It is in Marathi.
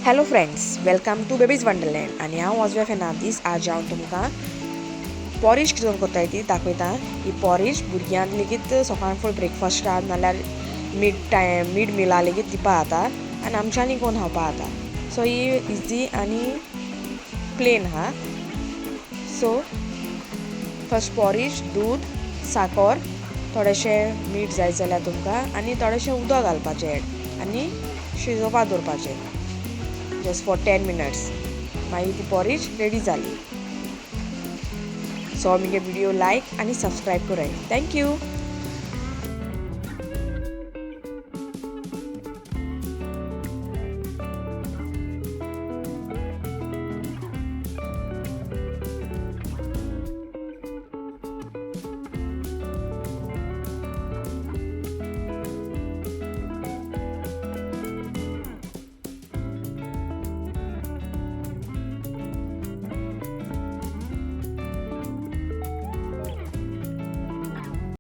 Hello friends, welcome to baby's wonderland आणि हांव वॉजवे फेर्नांदीस. आज हांव तुमकां पॉरीज कितें करताय ती दाखयता. ही पॉरीज भुरग्यांक लेगीत सकाळ फूल ब्रेकफास्टाक नाल्यार मिड मिला लेगीत दिवपा जाता आनी आमच्यांनी कोण खावपा जाता. सो ही इजी आनी प्लेन आहा. सो फर्स्ट पॉरीज, दूद, साकर, थोडेशें मीठ जाय जाल्यार तुमकां आनी थोडेशें उदक घालपाचें आनी शिजोवपा दवरपाचें जस्ट फॉर 10 minutes. मागीर ती पॉरीज रेडी जाली. सो आमगे व्हिडिओ लायक आनी सबस्क्रायब कराय. थँक्यू.